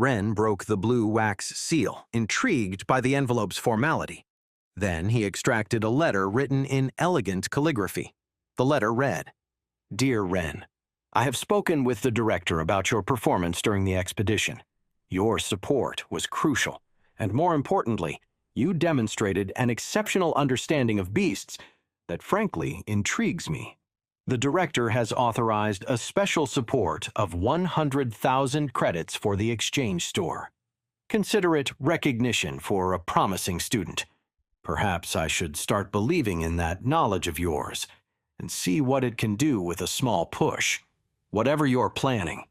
Ren broke the blue wax seal, intrigued by the envelope's formality. Then he extracted a letter written in elegant calligraphy. The letter read, "Dear Ren, I have spoken with the director about your performance during the expedition. Your support was crucial, and more importantly, you demonstrated an exceptional understanding of beasts that frankly intrigues me. The director has authorized a special support of 100,000 credits for the exchange store. Consider it recognition for a promising student. Perhaps I should start believing in that knowledge of yours and see what it can do with a small push. Whatever you're planning,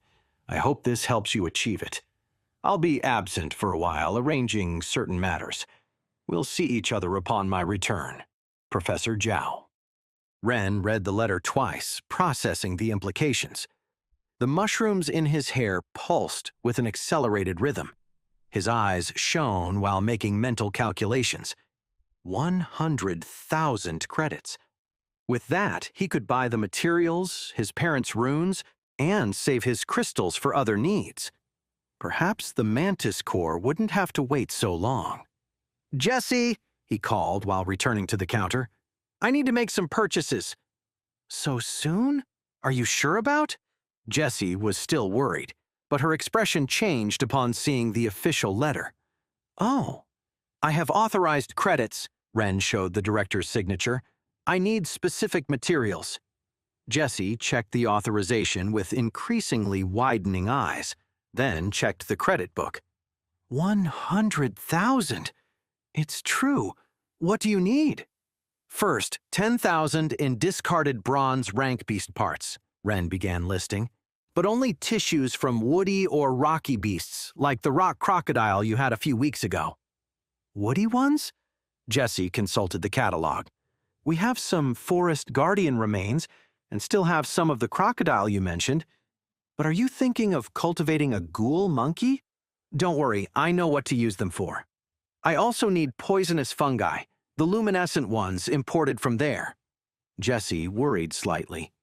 I hope this helps you achieve it. I'll be absent for a while, arranging certain matters. We'll see each other upon my return. Professor Zhao." Ren read the letter twice, processing the implications. The mushrooms in his hair pulsed with an accelerated rhythm. His eyes shone while making mental calculations. 100,000 credits. With that, he could buy the materials, his parents' runes, and save his crystals for other needs. Perhaps the mantis core wouldn't have to wait so long. "Jesse," he called while returning to the counter. "I need to make some purchases." "So soon? Are you sure about?" Jessie was still worried, but her expression changed upon seeing the official letter. "Oh, I have authorized credits," Ren showed the director's signature. "I need specific materials." Jessie checked the authorization with increasingly widening eyes, then checked the credit book. 100,000! It's true. What do you need? "First, 10,000 in discarded bronze rank beast parts," Ren began listing, "but only tissues from woody or rocky beasts, like the rock crocodile you had a few weeks ago." "Woody ones?" Jessie consulted the catalog. "We have some forest guardian remains and still have some of the crocodile you mentioned. But are you thinking of cultivating a ghoul monkey? Don't worry, I know what to use them for. I also need poisonous fungi, the luminescent ones imported from there." Jessie worried slightly.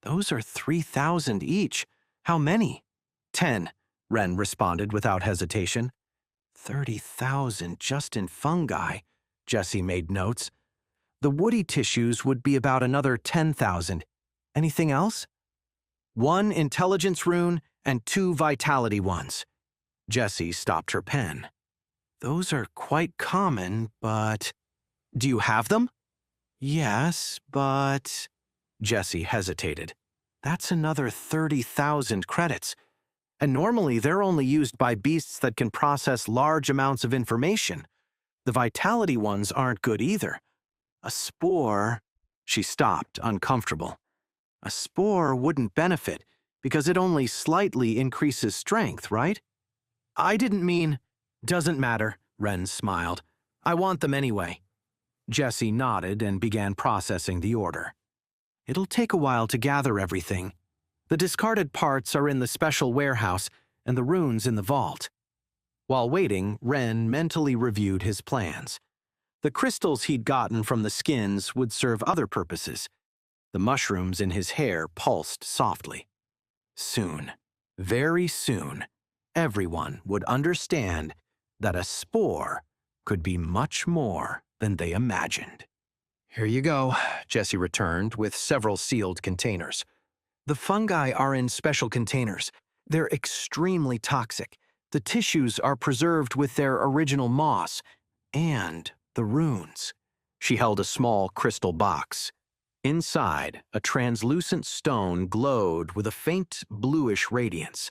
"Those are 3,000 each. How many?" 10, Ren responded without hesitation. 30,000 just in fungi, Jessie made notes. The woody tissues would be about another 10,000. Anything else? 1 intelligence rune and 2 vitality ones. Jessie stopped her pen. "Those are quite common, but—" "Do you have them?" "Yes, but—" Jessie hesitated. "That's another 30,000 credits. And normally they're only used by beasts that can process large amounts of information. The vitality ones aren't good either. A spore—" She stopped, uncomfortable. "A spore wouldn't benefit, because it only slightly increases strength, right?" "I didn't mean—" "Doesn't matter," Ren smiled. "I want them anyway." Jessie nodded and began processing the order. "It'll take a while to gather everything. The discarded parts are in the special warehouse and the runes in the vault." While waiting, Ren mentally reviewed his plans. The crystals he'd gotten from the skins would serve other purposes. The mushrooms in his hair pulsed softly. Soon, very soon, everyone would understand that a spore could be much more than they imagined. "Here you go," Jessie returned with several sealed containers. "The fungi are in special containers. They're extremely toxic. The tissues are preserved with their original moss and the runes." She held a small crystal box. Inside, a translucent stone glowed with a faint bluish radiance.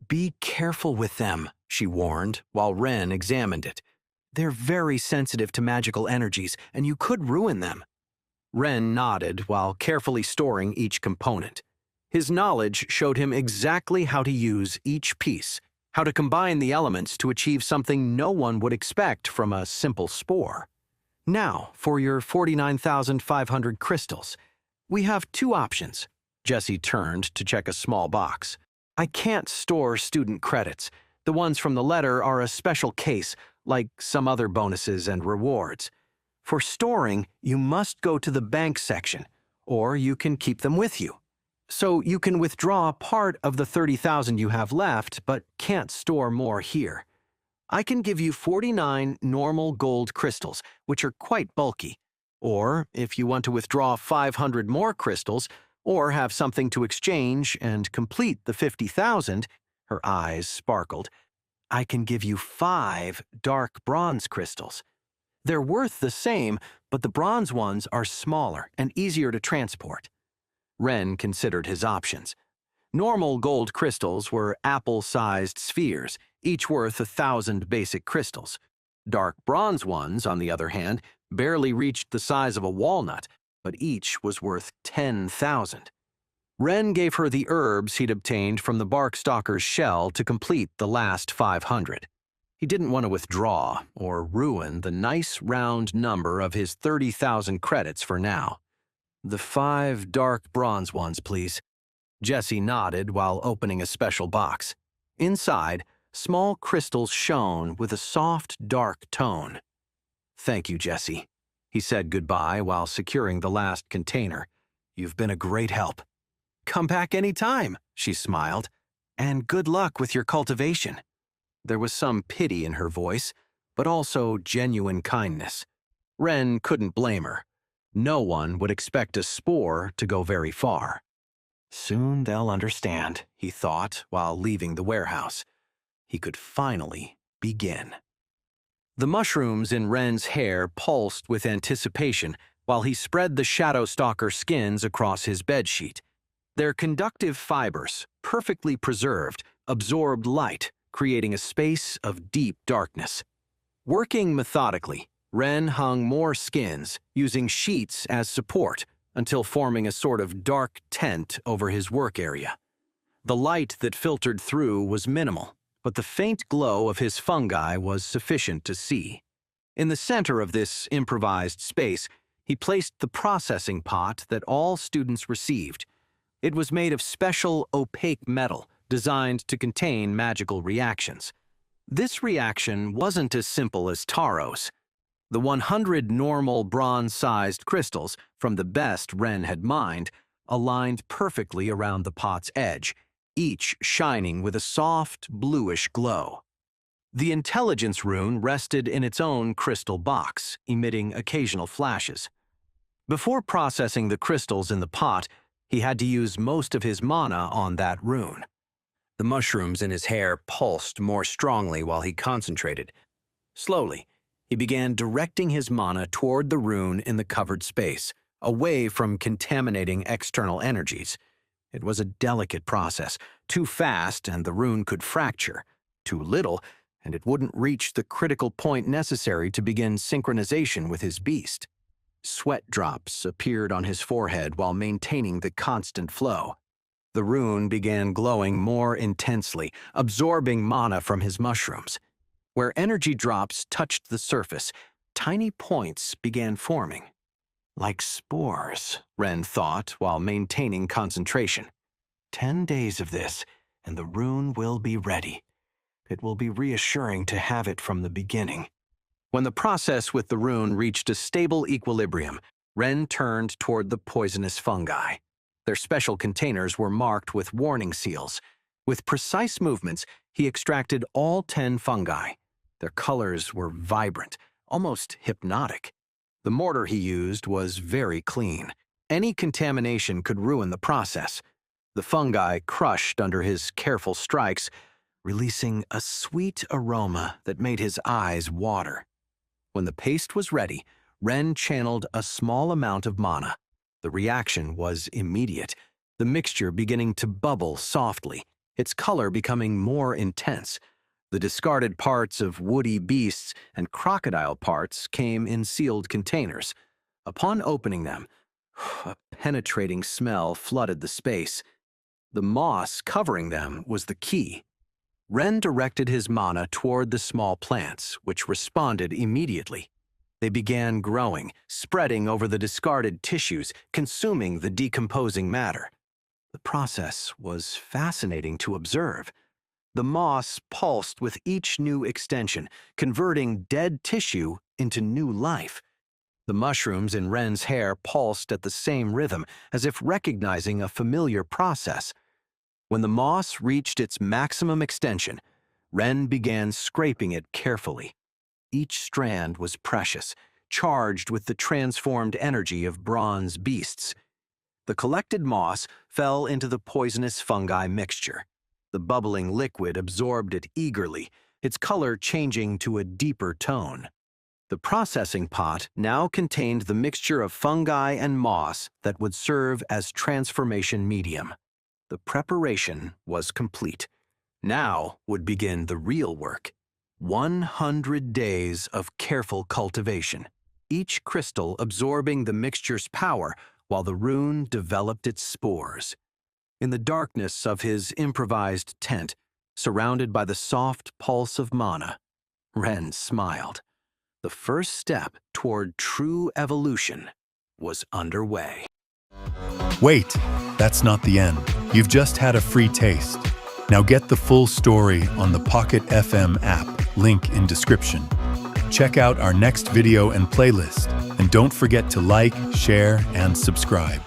"Be careful with them," she warned, while Ren examined it. "They're very sensitive to magical energies, and you could ruin them." Ren nodded while carefully storing each component. His knowledge showed him exactly how to use each piece, how to combine the elements to achieve something no one would expect from a simple spore. "Now, for your 49,500 crystals. We have 2 options." Jessie turned to check a small box. "I can't store student credits. The ones from the letter are a special case, like some other bonuses and rewards. For storing, you must go to the bank section, or you can keep them with you. So you can withdraw part of the 30,000 you have left, but can't store more here. I can give you 49 normal gold crystals, which are quite bulky. Or, if you want to withdraw 500 more crystals, or have something to exchange and complete the 50,000, her eyes sparkled, I can give you 5 dark bronze crystals. They're worth the same, but the bronze ones are smaller and easier to transport. Ren considered his options. Normal gold crystals were apple-sized spheres, each worth 1,000 basic crystals. Dark bronze ones, on the other hand, barely reached the size of a walnut, but each was worth 10,000. Ren gave her the herbs he'd obtained from the bark stalker's shell to complete the last 500. He didn't want to withdraw or ruin the nice round number of his 30,000 credits for now. The 5 dark bronze ones, please. Jessie nodded while opening a special box. Inside, small crystals shone with a soft, dark tone. Thank you, Jessie. He said goodbye while securing the last container. You've been a great help. Come back any time, she smiled. And good luck with your cultivation. There was some pity in her voice, but also genuine kindness. Ren couldn't blame her. No one would expect a spore to go very far. Soon they'll understand, he thought while leaving the warehouse. He could finally begin. The mushrooms in Ren's hair pulsed with anticipation while he spread the Shadow Stalker skins across his bedsheet. Their conductive fibers, perfectly preserved, absorbed light, creating a space of deep darkness. Working methodically, Ren hung more skins, using sheets as support, until forming a sort of dark tent over his work area. The light that filtered through was minimal, but the faint glow of his fungi was sufficient to see. In the center of this improvised space, he placed the processing pot that all students received. It was made of special opaque metal designed to contain magical reactions. This reaction wasn't as simple as Taro's. The 100 normal bronze-sized crystals from the best Ren had mined aligned perfectly around the pot's edge, each shining with a soft, bluish glow. The intelligence rune rested in its own crystal box, emitting occasional flashes. Before processing the crystals in the pot, he had to use most of his mana on that rune. The mushrooms in his hair pulsed more strongly while he concentrated. Slowly, he began directing his mana toward the rune in the covered space, away from contaminating external energies. It was a delicate process. Too fast and the rune could fracture. Too little and it wouldn't reach the critical point necessary to begin synchronization with his beast. Sweat drops appeared on his forehead while maintaining the constant flow. The rune began glowing more intensely, absorbing mana from his mushrooms. Where energy drops touched the surface, tiny points began forming. Like spores, Ren thought while maintaining concentration. 10 days of this, and the rune will be ready. It will be reassuring to have it from the beginning. When the process with the rune reached a stable equilibrium, Ren turned toward the poisonous fungi. Their special containers were marked with warning seals. With precise movements, he extracted all 10 fungi. Their colors were vibrant, almost hypnotic. The mortar he used was very clean. Any contamination could ruin the process. The fungi crushed under his careful strikes, releasing a sweet aroma that made his eyes water. When the paste was ready, Ren channeled a small amount of mana. The reaction was immediate, the mixture beginning to bubble softly, its color becoming more intense. The discarded parts of woody beasts and crocodile parts came in sealed containers. Upon opening them, a penetrating smell flooded the space. The moss covering them was the key. Ren directed his mana toward the small plants, which responded immediately. They began growing, spreading over the discarded tissues, consuming the decomposing matter. The process was fascinating to observe. The moss pulsed with each new extension, converting dead tissue into new life. The mushrooms in Ren's hair pulsed at the same rhythm, as if recognizing a familiar process. When the moss reached its maximum extension, Ren began scraping it carefully. Each strand was precious, charged with the transformed energy of bronze beasts. The collected moss fell into the poisonous fungi mixture. The bubbling liquid absorbed it eagerly, its color changing to a deeper tone. The processing pot now contained the mixture of fungi and moss that would serve as transformation medium. The preparation was complete. Now would begin the real work. 100 days of careful cultivation, each crystal absorbing the mixture's power while the rune developed its spores. In the darkness of his improvised tent, surrounded by the soft pulse of mana, Ren smiled. The first step toward true evolution was underway. Wait, that's not the end. You've just had a free taste. Now get the full story on the Pocket FM app, link in description. Check out our next video and playlist, and don't forget to like, share, and subscribe.